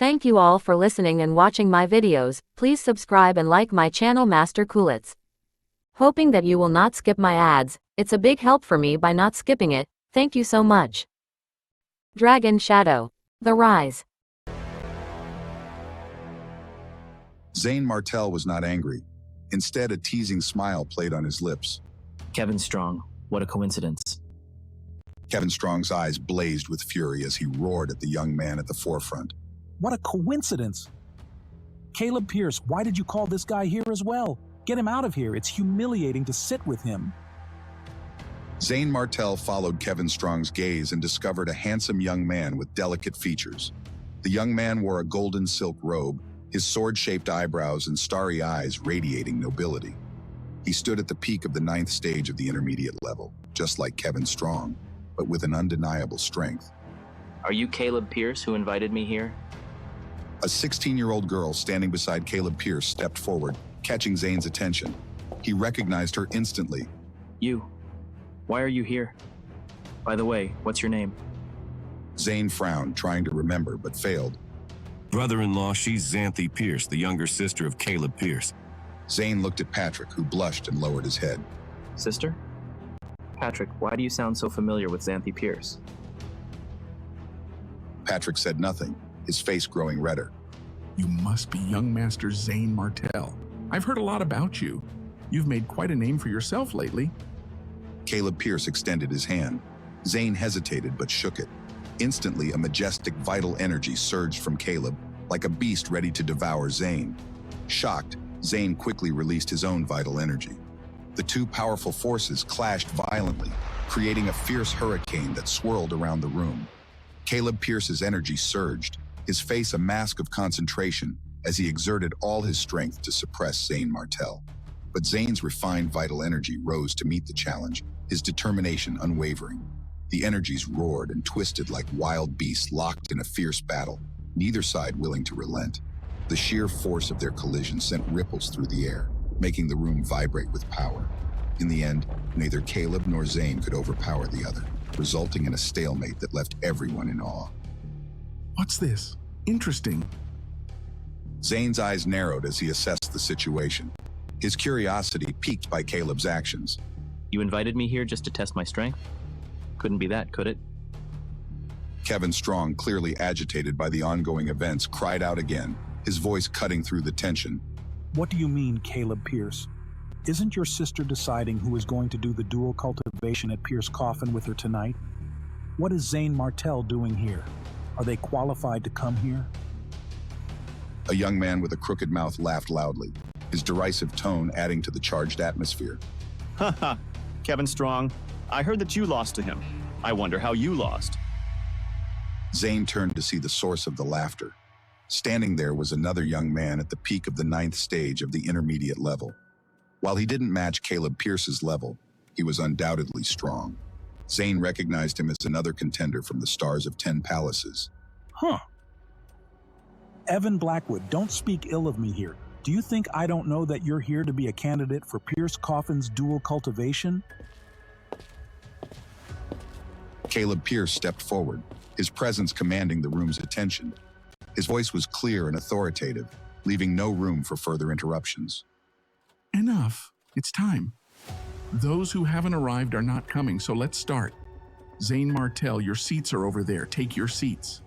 Thank you all for listening and watching my videos. Please subscribe and like my channel Master Coolits. Hoping that you will not skip my ads. It's a big help for me by not skipping it. Thank you so much. Dragon Shadow. The Rise. Zane Martell was not angry. Instead, a teasing smile played on his lips. Kevin Strong, what a coincidence. Kevin Strong's eyes blazed with fury as he roared at the young man at the forefront. What a coincidence. Caleb Pierce, why did you call this guy here as well? Get him out of here. It's humiliating to sit with him. Zane Martell followed Kevin Strong's gaze and discovered a handsome young man with delicate features. The young man wore a golden silk robe, his sword-shaped eyebrows and starry eyes radiating nobility. He stood at the peak of the 9th stage of the intermediate level, just like Kevin Strong, but with an undeniable strength. Are you Caleb Pierce who invited me here? A 16-year-old girl standing beside Caleb Pierce stepped forward, catching Zane's attention. He recognized her instantly. You. Why are you here? By the way, what's your name? Zane frowned, trying to remember, but failed. Brother-in-law, she's Xanthi Pierce, the younger sister of Caleb Pierce. Zane looked at Patrick, who blushed and lowered his head. Sister? Patrick, why do you sound so familiar with Xanthi Pierce? Patrick said nothing, his face growing redder. You must be young Master Zane Martell. I've heard a lot about you. You've made quite a name for yourself lately. Caleb Pierce extended his hand. Zane hesitated but shook it. Instantly, a majestic, vital energy surged from Caleb, like a beast ready to devour Zane. Shocked, Zane quickly released his own vital energy. The two powerful forces clashed violently, creating a fierce hurricane that swirled around the room. Caleb Pierce's energy surged, his face a mask of concentration as he exerted all his strength to suppress Zane Martell. But Zane's refined vital energy rose to meet the challenge, his determination unwavering. The energies roared and twisted like wild beasts locked in a fierce battle, neither side willing to relent. The sheer force of their collision sent ripples through the air, making the room vibrate with power. In the end, neither Caleb nor Zane could overpower the other, resulting in a stalemate that left everyone in awe. What's this? Interesting. Zane's eyes narrowed as he assessed the situation, his curiosity piqued by Caleb's actions. You invited me here just to test my strength? Couldn't be that, could it? Kevin Strong, clearly agitated by the ongoing events, cried out again, his voice cutting through the tension. What do you mean, Caleb Pierce? Isn't your sister deciding who is going to do the dual cultivation at Pierce Coffin with her tonight? What is Zane Martell doing here? Are they qualified to come here? A young man with a crooked mouth laughed loudly, his derisive tone adding to the charged atmosphere. Haha, Kevin Strong, I heard that you lost to him. I wonder how you lost. Zane turned to see the source of the laughter. Standing there was another young man at the peak of the 9th stage of the intermediate level. While he didn't match Caleb Pierce's level, he was undoubtedly strong. Zane recognized him as another contender from the Stars of 10 Palaces. Huh. Evan Blackwood, don't speak ill of me here. Do you think I don't know that you're here to be a candidate for Pierce Coffin's dual cultivation? Caleb Pierce stepped forward, his presence commanding the room's attention. His voice was clear and authoritative, leaving no room for further interruptions. Enough. It's time. Those who haven't arrived are not coming, so let's start. Zane Martell, your seats are over there. Take your seats.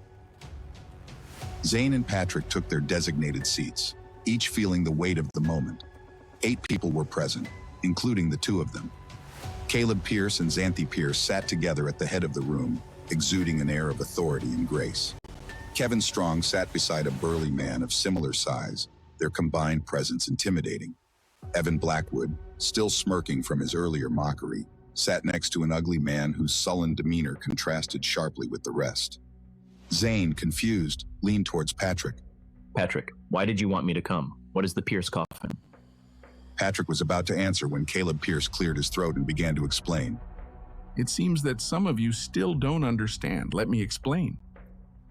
Zane and Patrick took their designated seats, each feeling the weight of the moment. 8 people were present, including the 2 of them. Caleb Pierce and Xanthi Pierce sat together at the head of the room, exuding an air of authority and grace. Kevin Strong sat beside a burly man of similar size, their combined presence intimidating. Evan Blackwood, still smirking from his earlier mockery, sat next to an ugly man whose sullen demeanor contrasted sharply with the rest. Zane, confused, leaned towards Patrick. Patrick, why did you want me to come? What is the Pierce Coffin? Patrick was about to answer when Caleb Pierce cleared his throat and began to explain. It seems that some of you still don't understand. Let me explain.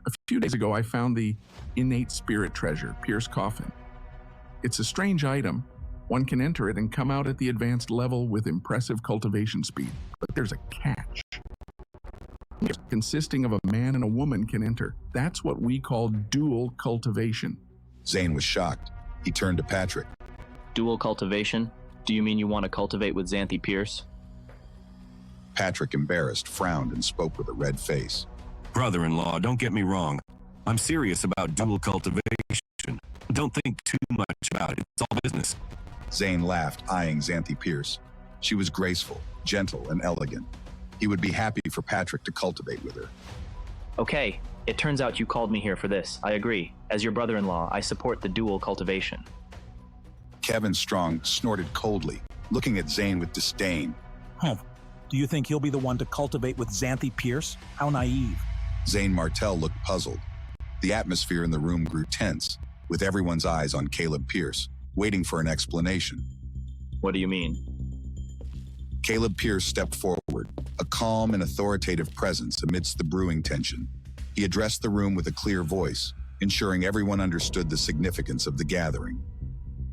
A few days ago, I found the innate spirit treasure, Pierce Coffin. It's a strange item. One can enter it and come out at the advanced level with impressive cultivation speed. But there's a catch. consisting of a man and a woman can enter. That's what we call dual cultivation. Zane was shocked. He turned to Patrick. Dual cultivation? Do you mean you want to cultivate with Xanthi Pierce? Patrick, embarrassed, frowned and spoke with a red face. Brother-in-law, don't get me wrong. I'm serious about dual cultivation. Don't think too much about it. It's all business. Zane laughed, eyeing Xanthi Pierce. She was graceful, gentle, and elegant. He would be happy for Patrick to cultivate with her. Okay, it turns out you called me here for this. I agree. As your brother-in-law, I support the dual cultivation. Kevin Strong snorted coldly, looking at Zane with disdain. Do you think he'll be the one to cultivate with Xanthi Pierce? How naive. Zane Martell looked puzzled. The atmosphere in the room grew tense, with everyone's eyes on Caleb Pierce, waiting for an explanation. What do you mean? Caleb Pierce stepped forward, a calm and authoritative presence amidst the brewing tension. He addressed the room with a clear voice, ensuring everyone understood the significance of the gathering.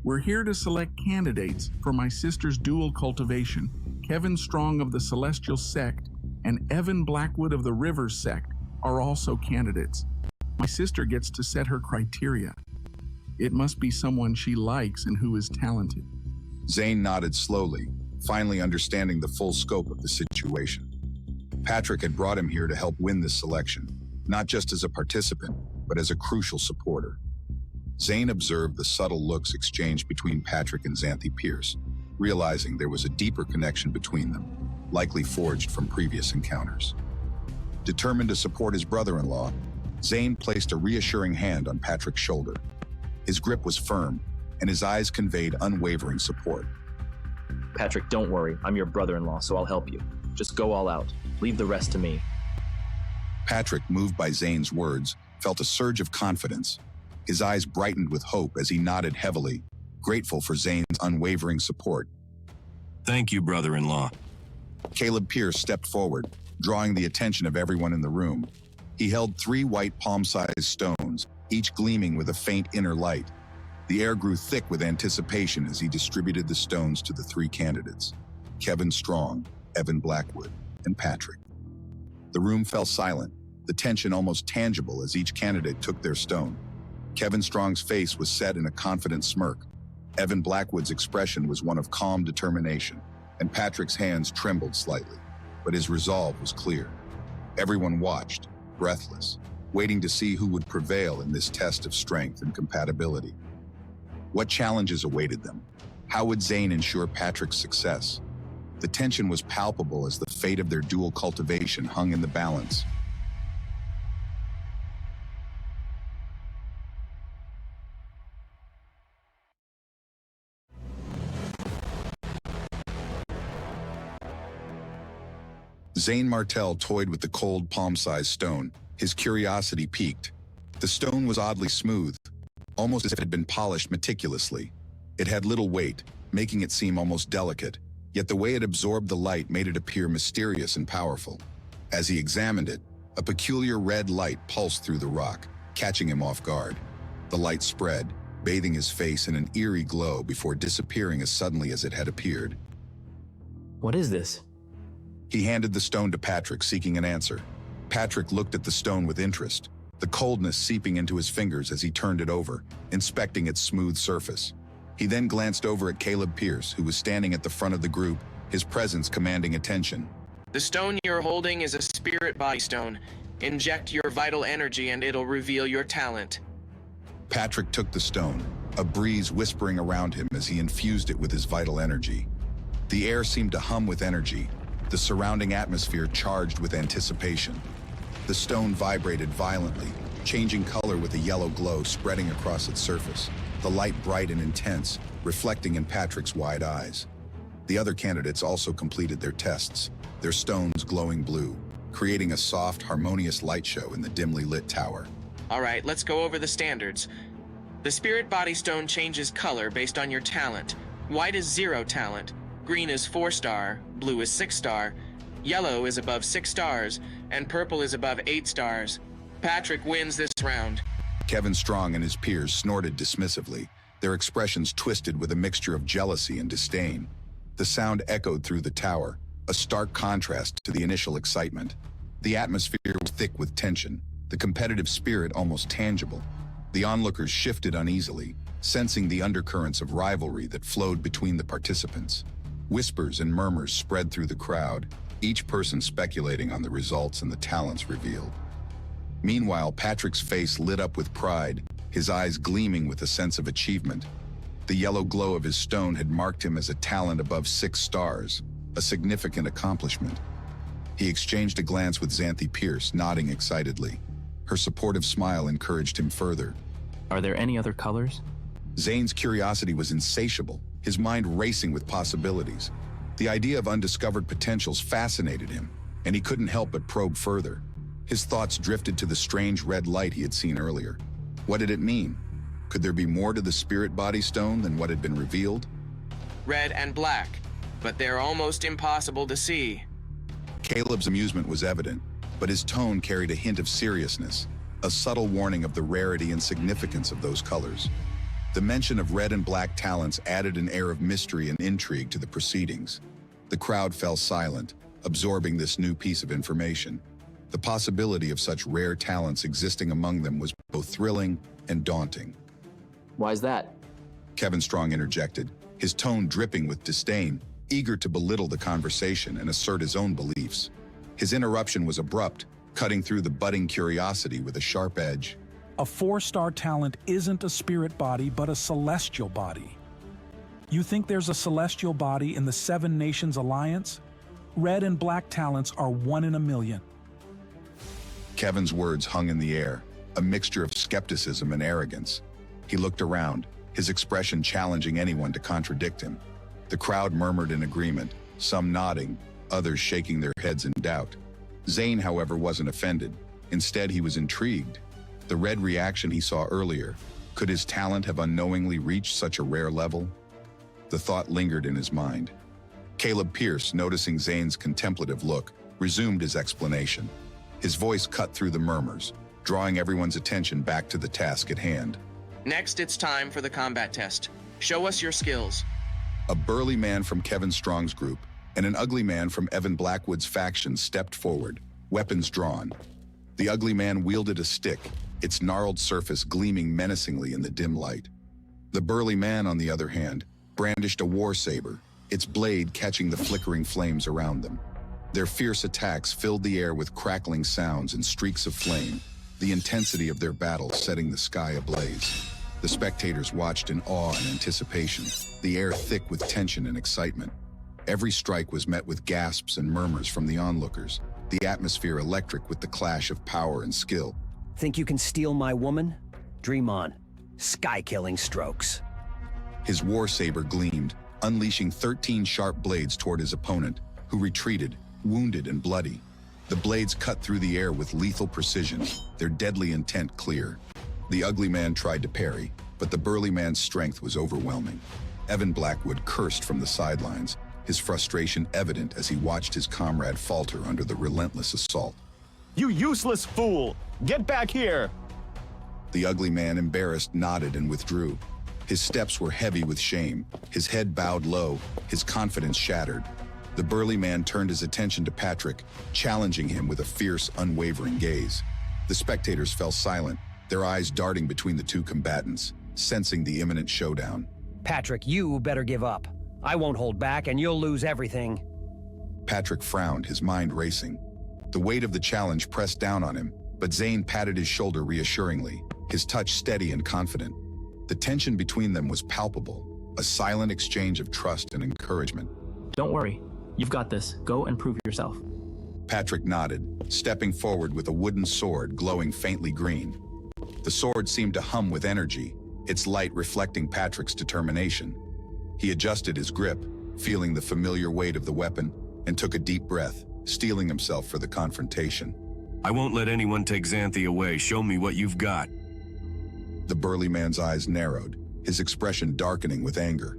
We're here to select candidates for my sister's dual cultivation. Kevin Strong of the Celestial Sect and Evan Blackwood of the Rivers Sect are also candidates. My sister gets to set her criteria. It must be someone she likes and who is talented. Zane nodded slowly, finally understanding the full scope of the situation. Patrick had brought him here to help win this selection, not just as a participant, but as a crucial supporter. Zane observed the subtle looks exchanged between Patrick and Xanthi Pierce, realizing there was a deeper connection between them, likely forged from previous encounters. Determined to support his brother-in-law, Zane placed a reassuring hand on Patrick's shoulder. His grip was firm, and his eyes conveyed unwavering support. Patrick, don't worry. I'm your brother-in-law, so I'll help you. Just go all out. Leave the rest to me. Patrick, moved by Zane's words, felt a surge of confidence. His eyes brightened with hope as he nodded heavily, grateful for Zane's unwavering support. Thank you, brother-in-law. Caleb Pierce stepped forward, drawing the attention of everyone in the room. He held 3 white palm-sized stones, each gleaming with a faint inner light. The air grew thick with anticipation as he distributed the stones to the 3 candidates: Kevin Strong, Evan Blackwood, and Patrick. The room fell silent, the tension almost tangible as each candidate took their stone. Kevin Strong's face was set in a confident smirk. Evan Blackwood's expression was one of calm determination, and Patrick's hands trembled slightly, but his resolve was clear. Everyone watched, breathless, waiting to see who would prevail in this test of strength and compatibility. What challenges awaited them? How would Zane ensure Patrick's success? The tension was palpable as the fate of their dual cultivation hung in the balance. Zane Martell toyed with the cold palm-sized stone, his curiosity piqued. The stone was oddly smooth, almost as if it had been polished meticulously. It had little weight, making it seem almost delicate, yet the way it absorbed the light made it appear mysterious and powerful. As he examined it, a peculiar red light pulsed through the rock, catching him off guard. The light spread, bathing his face in an eerie glow before disappearing as suddenly as it had appeared. What is this? He handed the stone to Patrick, seeking an answer. Patrick looked at the stone with interest, the coldness seeping into his fingers as he turned it over, inspecting its smooth surface. He then glanced over at Caleb Pierce, who was standing at the front of the group, his presence commanding attention. The stone you're holding is a spirit body stone. Inject your vital energy and it'll reveal your talent. Patrick took the stone, a breeze whispering around him as he infused it with his vital energy. The air seemed to hum with energy, the surrounding atmosphere charged with anticipation. The stone vibrated violently, changing color with a yellow glow spreading across its surface, the light bright and intense, reflecting in Patrick's wide eyes. The other candidates also completed their tests, their stones glowing blue, creating a soft, harmonious light show in the dimly lit tower. All right, let's go over the standards. The spirit body stone changes color based on your talent. White is 0 talent, green is 4-star, blue is 6-star, yellow is above 6 stars, and purple is above 8 stars. Patrick wins this round. Kevin Strong and his peers snorted dismissively, their expressions twisted with a mixture of jealousy and disdain. The sound echoed through the tower, a stark contrast to the initial excitement. The atmosphere was thick with tension, the competitive spirit almost tangible. The onlookers shifted uneasily, sensing the undercurrents of rivalry that flowed between the participants. Whispers and murmurs spread through the crowd, each person speculating on the results and the talents revealed. Meanwhile, Patrick's face lit up with pride, his eyes gleaming with a sense of achievement. The yellow glow of his stone had marked him as a talent above 6 stars, a significant accomplishment. He exchanged a glance with Xanthi Pierce, nodding excitedly. Her supportive smile encouraged him further. Are there any other colors? Zane's curiosity was insatiable, his mind racing with possibilities. The idea of undiscovered potentials fascinated him, and he couldn't help but probe further. His thoughts drifted to the strange red light he had seen earlier. What did it mean? Could there be more to the spirit body stone than what had been revealed? Red and black, but they're almost impossible to see. Caleb's amusement was evident, but his tone carried a hint of seriousness, a subtle warning of the rarity and significance of those colors. The mention of red and black talents added an air of mystery and intrigue to the proceedings. The crowd fell silent, absorbing this new piece of information. The possibility of such rare talents existing among them was both thrilling and daunting. Why's that? Kevin Strong interjected, his tone dripping with disdain, eager to belittle the conversation and assert his own beliefs. His interruption was abrupt, cutting through the budding curiosity with a sharp edge. A 4-star talent isn't a spirit body, but a celestial body. You think there's a celestial body in the 7 Nations Alliance? Red and black talents are 1 in a million. Kevin's words hung in the air, a mixture of skepticism and arrogance. He looked around, his expression challenging anyone to contradict him. The crowd murmured in agreement, some nodding, others shaking their heads in doubt. Zane, however, wasn't offended. Instead, he was intrigued. The red reaction he saw earlier, could his talent have unknowingly reached such a rare level? The thought lingered in his mind. Caleb Pierce, noticing Zane's contemplative look, resumed his explanation. His voice cut through the murmurs, drawing everyone's attention back to the task at hand. Next, it's time for the combat test. Show us your skills. A burly man from Kevin Strong's group and an ugly man from Evan Blackwood's faction stepped forward, weapons drawn. The ugly man wielded a stick, its gnarled surface gleaming menacingly in the dim light. The burly man, on the other hand, brandished a war saber, its blade catching the flickering flames around them. Their fierce attacks filled the air with crackling sounds and streaks of flame, the intensity of their battle setting the sky ablaze. The spectators watched in awe and anticipation, the air thick with tension and excitement. Every strike was met with gasps and murmurs from the onlookers, the atmosphere electric with the clash of power and skill. Think you can steal my woman? Dream on. Sky-killing strokes. His war saber gleamed, unleashing 13 sharp blades toward his opponent, who retreated, wounded and bloody. The blades cut through the air with lethal precision, their deadly intent clear. The ugly man tried to parry, but the burly man's strength was overwhelming. Evan Blackwood cursed from the sidelines, his frustration evident as he watched his comrade falter under the relentless assault. You useless fool! Get back here! The ugly man, embarrassed, nodded and withdrew. His steps were heavy with shame, his head bowed low, his confidence shattered. The burly man turned his attention to Patrick, challenging him with a fierce, unwavering gaze. The spectators fell silent, their eyes darting between the two combatants, sensing the imminent showdown. Patrick, you better give up. I won't hold back and you'll lose everything. Patrick frowned, his mind racing. The weight of the challenge pressed down on him, but Zane patted his shoulder reassuringly, his touch steady and confident. The tension between them was palpable, a silent exchange of trust and encouragement. Don't worry. You've got this. Go and prove yourself. Patrick nodded, stepping forward with a wooden sword glowing faintly green. The sword seemed to hum with energy, its light reflecting Patrick's determination. He adjusted his grip, feeling the familiar weight of the weapon, and took a deep breath, steeling himself for the confrontation. I won't let anyone take Xanthi away. Show me what you've got. The burly man's eyes narrowed, his expression darkening with anger.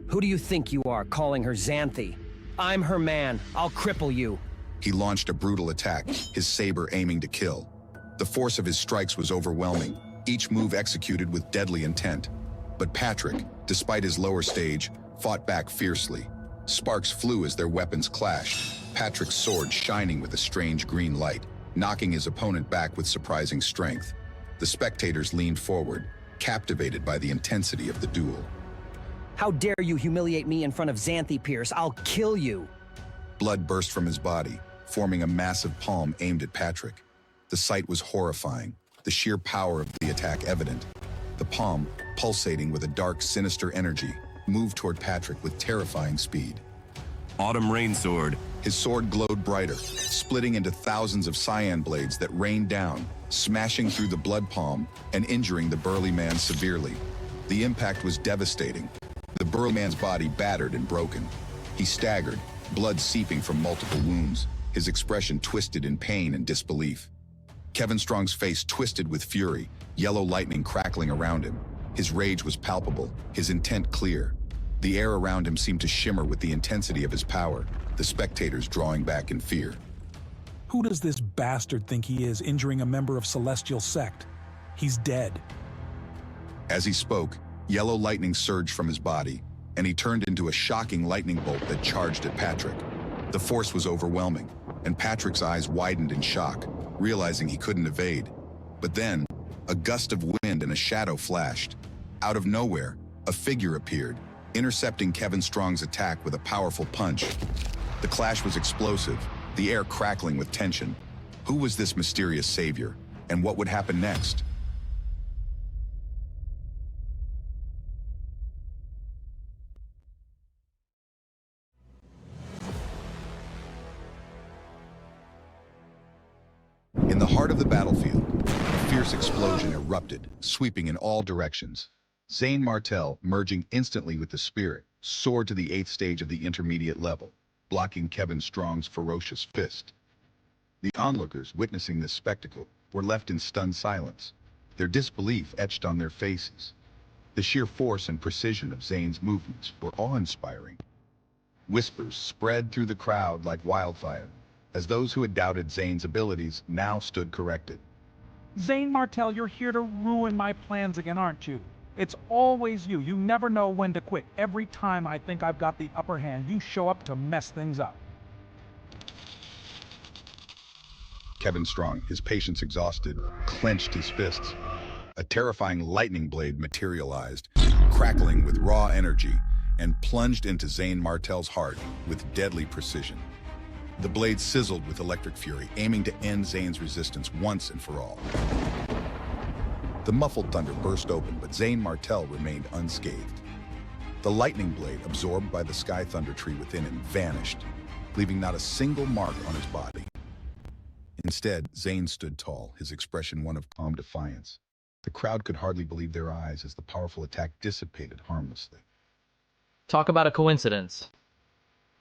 Who do you think you are, calling her Xanthi? I'm her man. I'll cripple you. He launched a brutal attack, his saber aiming to kill. The force of his strikes was overwhelming, each move executed with deadly intent. But Patrick, despite his lower stage, fought back fiercely. Sparks flew as their weapons clashed, Patrick's sword shining with a strange green light, knocking his opponent back with surprising strength. The spectators leaned forward, captivated by the intensity of the duel. How dare you humiliate me in front of Xanthi, Pierce? I'll kill you! Blood burst from his body, forming a massive palm aimed at Patrick. The sight was horrifying, the sheer power of the attack evident. The palm, pulsating with a dark, sinister energy, moved toward Patrick with terrifying speed. Autumn Rain Sword. His sword glowed brighter, splitting into thousands of cyan blades that rained down, smashing through the blood palm and injuring the burly man severely. The impact was devastating. The burly man's body battered and broken. He staggered, blood seeping from multiple wounds, his expression twisted in pain and disbelief. Kevin Strong's face twisted with fury, yellow lightning crackling around him. His rage was palpable, his intent clear. The air around him seemed to shimmer with the intensity of his power, the spectators drawing back in fear. Who does this bastard think he is, injuring a member of Celestial Sect? He's dead. As he spoke, yellow lightning surged from his body, and he turned into a shocking lightning bolt that charged at Patrick. The force was overwhelming, and Patrick's eyes widened in shock, realizing he couldn't evade. But then, a gust of wind and a shadow flashed. Out of nowhere, a figure appeared, intercepting Kevin Strong's attack with a powerful punch. The clash was explosive, the air crackling with tension. Who was this mysterious savior, and what would happen next? In the heart of the battlefield, a fierce explosion erupted, sweeping in all directions. Zane Martel, merging instantly with the spirit, soared to the 8th stage of the intermediate level, blocking Kevin Strong's ferocious fist. The onlookers, witnessing this spectacle, were left in stunned silence, their disbelief etched on their faces. The sheer force and precision of Zane's movements were awe-inspiring. Whispers spread through the crowd like wildfire, as those who had doubted Zane's abilities now stood corrected. Zane Martel, you're here to ruin my plans again, aren't you? It's always you. You never know when to quit. Every time I think I've got the upper hand, you show up to mess things up. Kevin Strong, his patience exhausted, clenched his fists. A terrifying lightning blade materialized, crackling with raw energy, and plunged into Zane Martel's heart with deadly precision. The blade sizzled with electric fury, aiming to end Zane's resistance once and for all. The muffled thunder burst open, but Zane Martel remained unscathed. The lightning blade, absorbed by the sky thunder tree within him, vanished, leaving not a single mark on his body. Instead, Zane stood tall, his expression one of calm defiance. The crowd could hardly believe their eyes as the powerful attack dissipated harmlessly. Talk about a coincidence.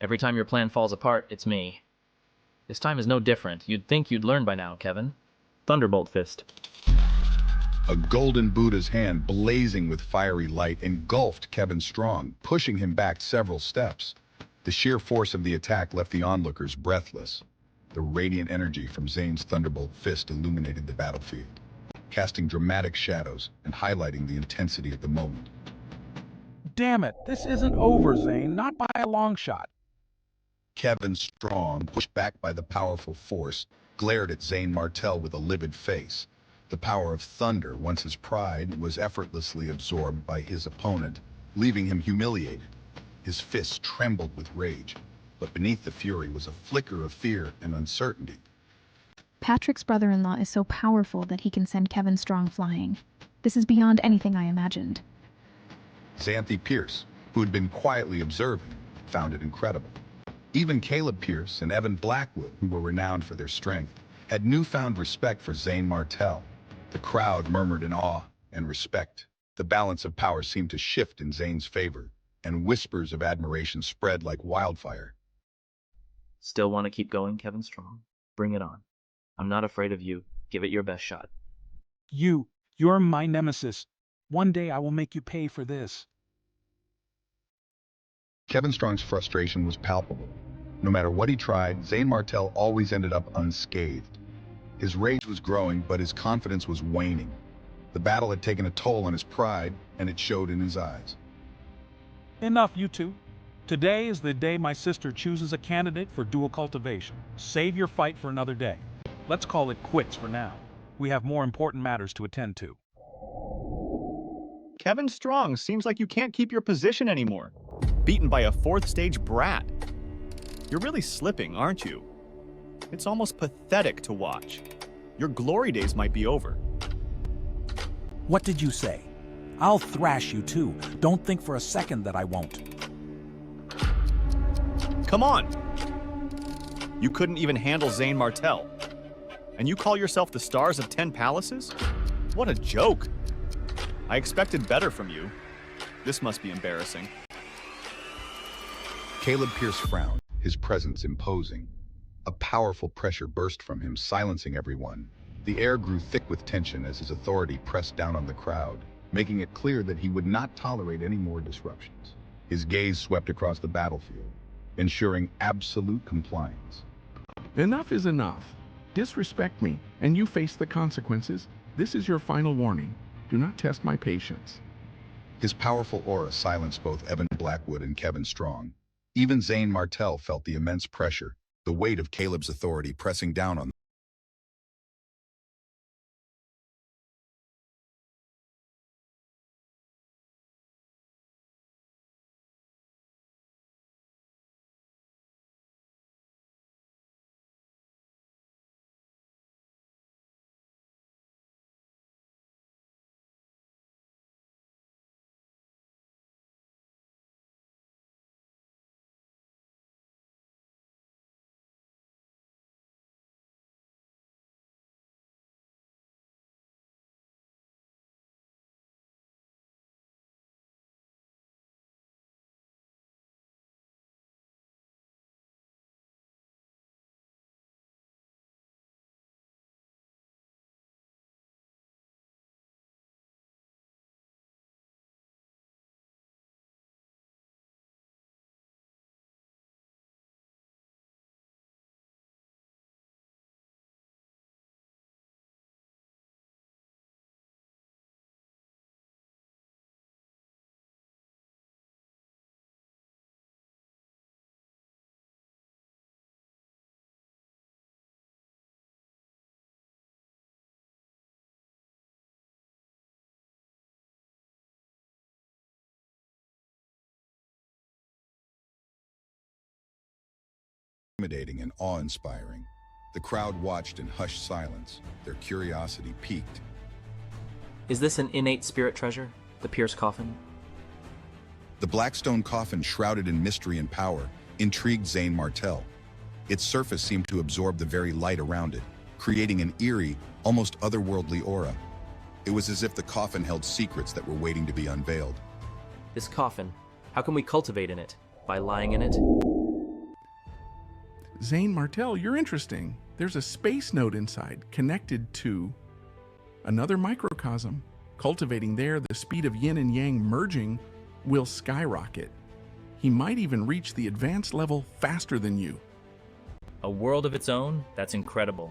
Every time your plan falls apart, it's me. This time is no different. You'd think you'd learn by now, Kevin. Thunderbolt Fist. A golden Buddha's hand, blazing with fiery light, engulfed Kevin Strong, pushing him back several steps. The sheer force of the attack left the onlookers breathless. The radiant energy from Zane's Thunderbolt Fist illuminated the battlefield, casting dramatic shadows and highlighting the intensity of the moment. Damn it, this isn't over, Zane, not by a long shot. Kevin Strong, pushed back by the powerful force, glared at Zane Martel with a livid face. The power of thunder, once his pride, was effortlessly absorbed by his opponent, leaving him humiliated. His fists trembled with rage, but beneath the fury was a flicker of fear and uncertainty. Patrick's brother-in-law is so powerful that he can send Kevin Strong flying. This is beyond anything I imagined. Xanthi Pierce, who had been quietly observing, found it incredible. Even Caleb Pierce and Evan Blackwood, who were renowned for their strength, had newfound respect for Zane Martel. The crowd murmured in awe and respect. The balance of power seemed to shift in Zane's favor, and whispers of admiration spread like wildfire. Still want to keep going, Kevin Strong? Bring it on. I'm not afraid of you. Give it your best shot. You're my nemesis. One day I will make you pay for this. Kevin Strong's frustration was palpable. No matter what he tried, Zane Martel always ended up unscathed. His rage was growing, but his confidence was waning. The battle had taken a toll on his pride, and it showed in his eyes. Enough, you two. Today is the day my sister chooses a candidate for dual cultivation. Save your fight for another day. Let's call it quits for now. We have more important matters to attend to. Kevin Strong, seems like you can't keep your position anymore. Beaten by a fourth stage brat. You're really slipping, aren't you? It's almost pathetic to watch. Your glory days might be over. What did you say? I'll thrash you too. Don't think for a second that I won't. Come on! You couldn't even handle Zane Martel. And you call yourself the stars of 10 palaces? What a joke! I expected better from you. This must be embarrassing. Caleb Pierce frowned, his presence imposing. A powerful pressure burst from him, silencing everyone. The air grew thick with tension as his authority pressed down on the crowd, making it clear that he would not tolerate any more disruptions. His gaze swept across the battlefield, ensuring absolute compliance. Enough is enough. Disrespect me, and you face the consequences. This is your final warning. Do not test my patience. His powerful aura silenced both Evan Blackwood and Kevin Strong. Even Zane Martel felt the immense pressure, the weight of Caleb's authority pressing down on them. Intimidating and awe-inspiring. The crowd watched in hushed silence, their curiosity piqued. Is this an innate spirit treasure, the Pierce Coffin? The black stone coffin, shrouded in mystery and power, intrigued Zane Martel. Its surface seemed to absorb the very light around it, creating an eerie, almost otherworldly aura. It was as if the coffin held secrets that were waiting to be unveiled. This coffin, how can we cultivate in it? By lying in it? Zane Martel, you're interesting. There's a space node inside, connected to another microcosm. Cultivating there, the speed of yin and yang merging will skyrocket. He might even reach the advanced level faster than you. A world of its own? That's incredible.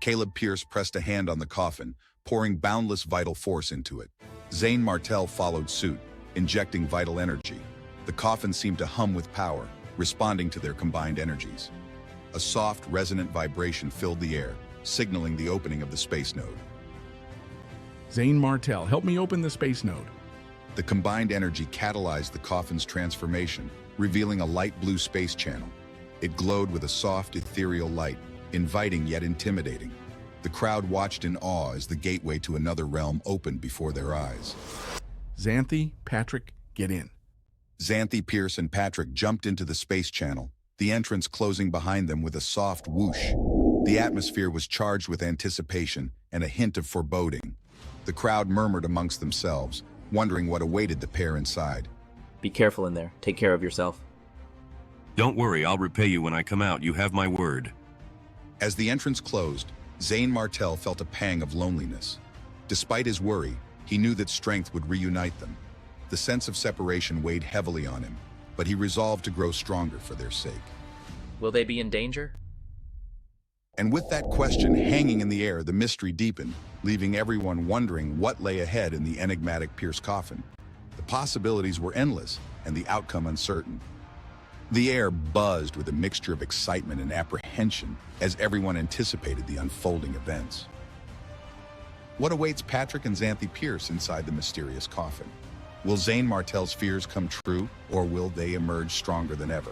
Caleb Pierce pressed a hand on the coffin, pouring boundless vital force into it. Zane Martel followed suit, injecting vital energy. The coffin seemed to hum with power, responding to their combined energies. A soft, resonant vibration filled the air, signaling the opening of the space node. Zane Martel, help me open the space node. The combined energy catalyzed the coffin's transformation, revealing a light blue space channel. It glowed with a soft, ethereal light, inviting yet intimidating. The crowd watched in awe as the gateway to another realm opened before their eyes. Xanthi, Patrick, get in. Xanthi, Pierce, and Patrick jumped into the space channel, the entrance closing behind them with a soft whoosh. The atmosphere was charged with anticipation and a hint of foreboding. The crowd murmured amongst themselves, wondering what awaited the pair inside. Be careful in there. Take care of yourself. Don't worry, I'll repay you when I come out. You have my word. As the entrance closed, Zane Martel felt a pang of loneliness. Despite his worry, he knew that strength would reunite them. The sense of separation weighed heavily on him, but he resolved to grow stronger for their sake. Will they be in danger? And with that question hanging in the air, the mystery deepened, leaving everyone wondering what lay ahead in the enigmatic Pierce coffin. The possibilities were endless, and the outcome uncertain. The air buzzed with a mixture of excitement and apprehension as everyone anticipated the unfolding events. What awaits Patrick and Xanthi Pierce inside the mysterious coffin? Will Zane Martell's fears come true, or will they emerge stronger than ever?